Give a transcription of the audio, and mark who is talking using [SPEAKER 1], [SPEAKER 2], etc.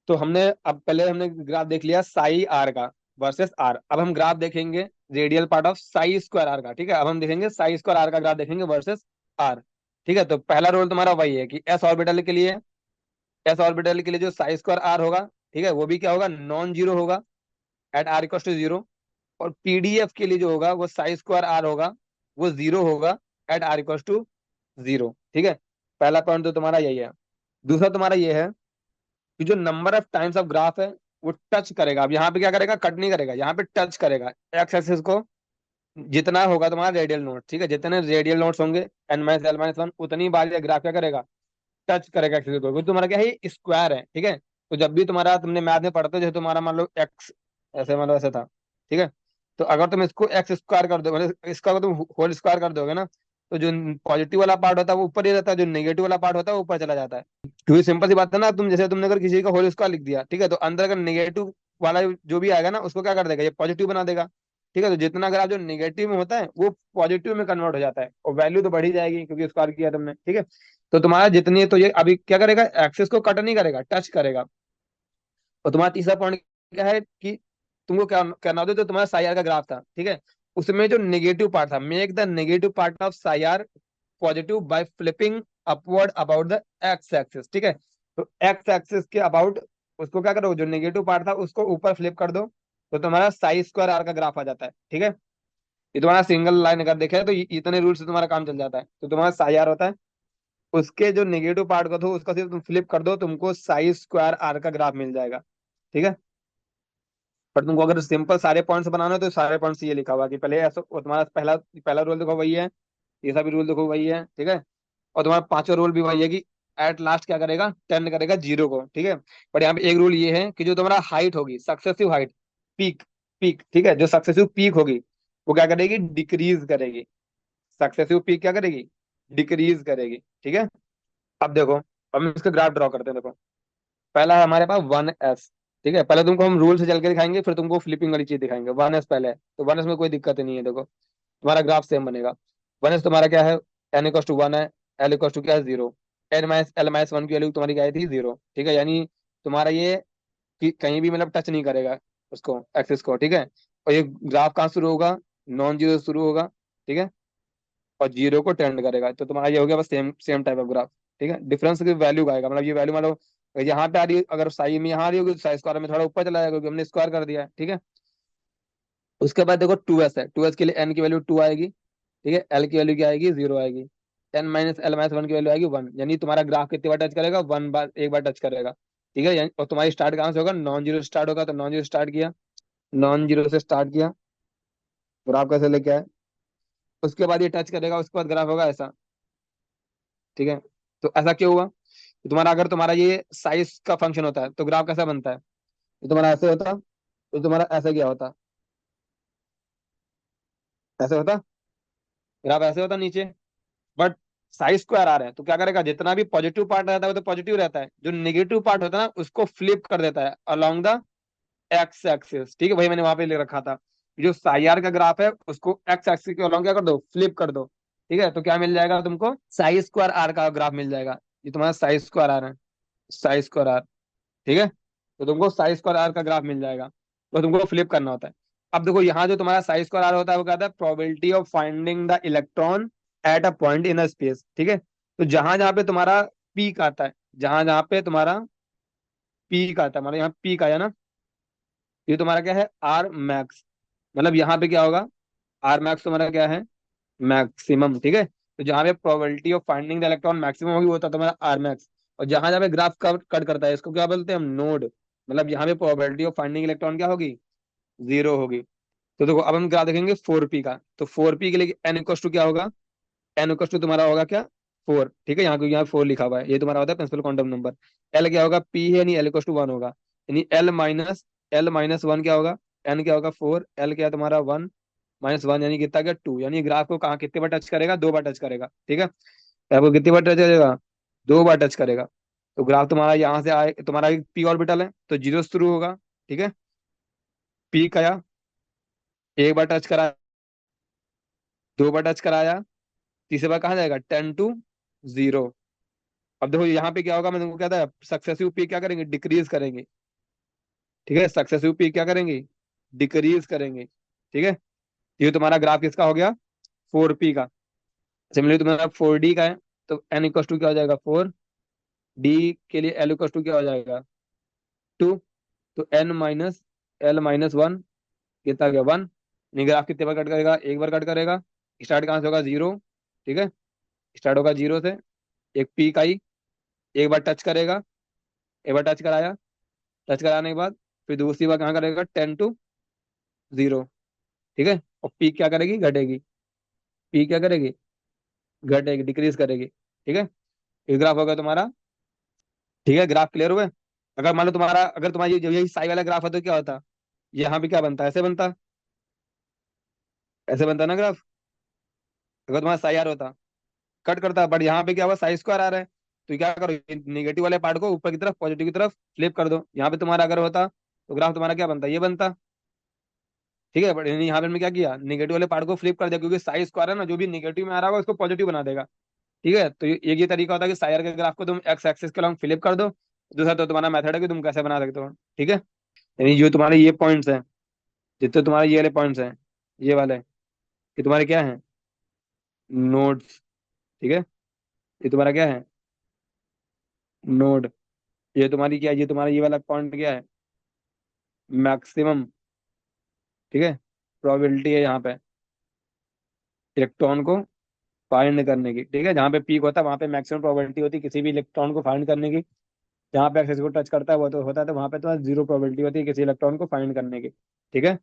[SPEAKER 1] तो हमने अब पहले हमने ग्राफ देख लिया साई आर का वर्सेस आर। अब हम ग्राफ देखेंगे radial part of psi square r का। ठीक है, अब हम देखेंगे साई स्क्वायर आर का ग्राफ देखेंगे वर्सेस आर। ठीक है, तो पहला रूल तुम्हारा वही है कि एस ऑर्बिटल के लिए जो साई स्क्वायर आर होगा, ठीक है, वो भी क्या होगा, नॉन जीरो होगा at r equal to zero. और पीडीएफ के लिए जो होगा वो साई स्क्वायर आर होगा, वो जीरो होगा at r equal to zero. ठीक है, पहला पॉइंट तो तुम्हारा यही है। दूसरा तुम्हारा ये है कि जो number of times of graph है वो टच करेगा। अब यहाँ पे क्या करेगा, कट नहीं करेगा, यहाँ पे टच करेगा एक्स एक्सिस को। जितना होगा तुम्हारा रेडियल नोट, ठीक है, जितने रेडियल नोट्स होंगे n-l-1 उतनी बार ये ग्राफ क्या करेगा, टच करेगा एक्सिस को। क्योंकि तुम्हारा क्या है, स्क्वायर है। ठीक है, तो जब भी तुम्हारा तुमने मैथ में पढ़ते हो, जैसे तुम्हारा मान लो एक्स ऐसे मान लो ऐसे था, ठीक है, तो अगर तुम इसको एक्स स्क्वायर कर दो, मतलब इसका अगर तुम होल स्क्वायर कर दोगे ना, तो जो पॉजिटिव वाला पार्ट होता है वो ऊपर ही रहता है, जो नेगेटिव वाला पार्ट होता है वो ऊपर चला जाता है। क्योंकि सिंपल सी बात है ना, तुम जैसे तुमने अगर किसी का होल स्क्वायर लिख दिया, ठीक है, तो अंदर अगर नेगेटिव वाला जो भी आएगा ना उसको क्या कर देगा, ये पॉजिटिव बना देगा। ठीक है, तो जितना अगर आप जो नेगेटिव में होता है वो पॉजिटिव में कन्वर्ट हो जाता है और वैल्यू तो बढ़ी जाएगी क्योंकि स्क्वायर किया तुमने। ठीक है, तो तुम्हारा जितनी, तो ये अभी क्या करेगा, एक्सिस को कट नहीं करेगा, टच करेगा। और तुम्हारा तीसरा पॉइंट क्या है कि तुमको क्या करना होता है, तो तुम्हारा साई आर का ग्राफ था, ठीक है, उसमें जो नेगेटिव पार्ट था, make the negative part of psi r positive by flipping upward about the x axis. ठीक है, तो एक्स एक्सिस के अबाउट उसको क्या करो, जो नेगेटिव पार्ट था उसको ऊपर फ्लिप कर दो, तो तुम्हारा साई स्क्वायर आर का ग्राफ आ जाता है। ठीक है, ये तुम्हारा सिंगल लाइन अगर देखे तो इतने रूल से तुम्हारा काम चल जाता है। तो तुम्हारा साई आर होता है, उसके जो नेगेटिव पार्ट को तो उसका सिर्फ तुम फ्लिप कर दो, तुमको साई स्क्वायर आर का ग्राफ मिल जाएगा। ठीक है, पर तुमको अगर सिंपल सारे पॉइंट्स बनाना है तो सारे पॉइंट्स ये लिखा हुआ है कि पहले ऐसा, वो तुम्हारा पहला पहला रूल देखो वही है, ये सभी रूल देखो वही है। ठीक है, और तुम्हारा पांचवा रूल भी वही है कि एट लास्ट क्या करेगा, टेंड करेगा जीरो को। ठीक है, पर यहाँ पे एक रूल ये है कि जो तुम्हारा हाइट होगी, सक्सेसिव हाइट, पीक, पीक, ठीक है, जो सक्सेसिव पीक होगी वो क्या करेगी, डिक्रीज करेगी। सक्सेसिव पीक क्या करेगी, डिक्रीज करेगी। ठीक है, अब देखो, अब हम इसका ग्राफ ड्रॉ करते हैं। देखो, पहला है हमारे पास 1s। ठीक है, पहले तुमको हम रूल से चल के दिखाएंगे, फिर तुमको फ्लिपिंग वाली चीज दिखाएंगे। 1s पहले है, तो 1s में कोई दिक्कत नहीं है। देखो, तुम्हारा ग्राफ सेम बनेगा। 1s तुम्हारा क्या है, n इक्वल टू वन है, l इक्वल टू क्या है, zero. n minus l minus one की वैल्यू तुम्हारी क्या आई थी, जीरो। ठीक है, यानी तुम्हारा ये कि कहीं भी मतलब टच नहीं करेगा उसको, एक्सिस को। ठीक है, और ये ग्राफ कहाँ शुरू होगा, नॉन जीरो से शुरू होगा। ठीक है, और जीरो को टेंड करेगा, तो तुम्हारा ये हो गया बस same same type of graph. ठीक है, डिफरेंस की वैल्यू का आएगा, मतलब ये वैल्यू मतलब यहाँ पे आ रही है, अगर साई में यहाँ आ रही होगी तो साई स्क्वायर में थोड़ा ऊपर चला जाएगा क्योंकि हमने स्क्वायर कर दिया है। ठीक है, उसके बाद देखो 2s है, 2s के लिए n की वैल्यू 2 आएगी। ठीक है, l की वैल्यू क्या आएगी, जीरो आएगी। n minus l minus one की वैल्यू आएगी वन, यानी तुम्हारा ग्राफ कितनी बार टच करेगा, वन बार, एक बार टच करेगा। ठीक है, और तुम्हारी स्टार्ट कहाँ से होगा, नॉन जीरो स्टार्ट होगा, तो नॉन जीरो स्टार्ट किया, नॉन जीरो से स्टार्ट किया, ग्राफ कैसे लेके आए, उसके बाद ये टच करेगा, उसके बाद ग्राफ होगा ऐसा। ठीक है, तो ऐसा क्यों हुआ, तो तुम्हारा अगर तुम्हारा ये साइज का फंक्शन होता है तो ग्राफ कैसा बनता है, तो तुम्हारा ऐसे होता, तो तुम्हारा ऐसे क्या होता, ऐसे होता, ग्राफ ऐसे होता नीचे। बट साइज स्क्वायर आ रहा है तो क्या करेगा, जितना भी पॉजिटिव पार्ट रहता है वो तो पॉजिटिव रहता है, जो नेगेटिव पार्ट होता है ना उसको फ्लिप कर देता है अलोंग द एक्स एक्सिस। ठीक है, वही मैंने वहां पे लिख रखा था, जो साई आर का ग्राफ है उसको एक्स एक्सिस के अलोंग क्या कर दो, फ्लिप कर दो। ठीक है, तो क्या मिल जाएगा तुमको, साई स्क्वायर आर का ग्राफ मिल जाएगा। ये तुम्हारा साई स्क्वायर आर है, साई स्क्वायर आर। ठीक है, तो तुमको साई स्क्वायर आर का ग्राफ मिल जाएगा, तो तुमको फ्लिप करना होता है। अब देखो, यहाँ जो तुम्हारा साई स्क्वायर आर होता है वो कहता है probability of finding the electron at a point in a space. ठीक है, तो जहां जहां पे तुम्हारा पीक आता है, जहां जहां पे तुम्हारा पीक आता है, मतलब यहाँ पीक आया ना, ये तुम्हारा क्या है, आर मैक्स, मतलब यहाँ पे क्या होगा, आर मैक्स तुम्हारा क्या है, मैक्सिमम। ठीक है, तो जहां पे probability of finding the electron maximum होगी वो होता है तुम्हारा आर मैक्स। और जहां जहां पे ग्राफ कट कट करता है इसको क्या बोलते हैं हम, नोड। मतलब यहाँ पे प्रोबेबिलिटी ऑफ फाइंडिंग इलेक्ट्रॉन क्या होगी, जीरो होगी। तो देखो, अब हम ग्राफ देखेंगे 4p का, तो 4p के लिए n इक्वल टू क्या होगा, n इक्वल टू तुम्हारा होगा क्या, फोर। ठीक है, यहाँ क्योंकि यहाँ फोर लिखा हुआ है, ये तुम्हारा होता है प्रिंसिपल क्वांटम नंबर। l क्या होगा, p है, यानी l इक्वल टू वन होगा, यानी l माइनस वन क्या होगा, n क्या होगा फोर, l क्या है तुम्हारा वन, माइनस वन यानी कितना गया, टू। यानी ग्राफ को कहाँ कितने बार टच करेगा, दो बार टच करेगा। ठीक है, आपको कितनी बार टच करेगा, दो बार टच करेगा। तो ग्राफ तुम्हारा यहाँ से आए, तुम्हारा पी ऑर्बिटल है तो जीरो शुरू होगा। ठीक है, पी आया, एक बार टच करा, दो बार टच कराया, तीसरे बार कहाँ जाएगा, टेन टू जीरो। अब देखो यहाँ पे क्या होगा, मैंने तुमको कहता है सक्सेसिव पीक क्या करेंगे, डिक्रीज करेंगे। ठीक है, सक्सेसिव पीक क्या करेंगे, डिक्रीज करेंगे। ठीक है, ये तुम्हारा ग्राफ किसका हो गया, 4P का। सिमिलरली तुम्हारा 4D का है, तो n इक्वल टू क्या हो जाएगा, 4D के लिए l इक्वल टू क्या हो जाएगा, 2। तो n - l - 1 कितना गया, 1। ग्राफ कितने बार कट करेगा, एक बार कट करेगा। स्टार्ट कहाँ से होगा, 0। ठीक है, स्टार्ट होगा 0 से। एक पीक आई, एक बार टच करेगा, एक बार टच कराया, टच कराने के बाद फिर दूसरी बार कहाँ करेगा, 10 to 0। ठीक है, और पीक क्या करेगी, घटेगी। पीक क्या करेगी, घटेगी, डिक्रीज करेगी। ठीक है, ये ग्राफ होगा तुम्हारा। ठीक है, ग्राफ क्लियर हुआ है? अगर मान लो तुम्हारा, अगर तुम्हारा ये यही साई वाला ग्राफ है तो क्या होता, यहाँ पे क्या बनता, ऐसे बनता, ऐसे बनता ना ग्राफ। अगर तुम्हारा साई आर होता, कट करता, बट यहाँ पे क्या हुआ, साई स्क्वायर आ रहा है, तो क्या करो, निगेटिव वाले पार्ट को ऊपर की तरफ, पॉजिटिव की तरफ फ्लिप कर दो। यहाँ पे तुम्हारा अगर होता तो ग्राफ तुम्हारा क्या बनता, ये बनता। ठीक है, बट यहाँ पे हमने क्या किया, निगेटिव वाले पार्ट को फ्लिप कर दिया, क्योंकि साई स्क्वायर है ना, जो भी निगेटिव में आ रहा होगा उसको पॉजिटिव बना देगा। ठीक है, तो एक ये तरीका होता है कि सायर के ग्राफ को तुम एक्स एक्सिस के अलॉन्ग फ्लिप कर दो। दूसरा तो तुम्हारा मेथड है कि तुम कैसे बना सकते हो। ठीक है, यानी जो तुम्हारे ये पॉइंट्स हैं, जितने तुम्हारे ये वाले पॉइंट्स हैं, ये वाले, ये तुम्हारे क्या है, नोड्स। ठीक है, ये तुम्हारा क्या है, नोड। ये तुम्हारी क्या है, ये तुम्हारा ये वाला पॉइंट क्या है, मैक्सिमम। ठीक है, प्रोबेबिलिटी है यहाँ पे इलेक्ट्रॉन को फाइंड करने की। ठीक है, जहाँ पे पीक होता है वहाँ पे मैक्सिमम प्रोबेबिलिटी होती है किसी भी इलेक्ट्रॉन को फाइंड करने की। जहाँ पे एक्सेस को टच करता है वो तो होता है, तो वहाँ पे तो 0 प्रोबेबिलिटी होती है किसी इलेक्ट्रॉन को फाइंड करने की। ठीक है,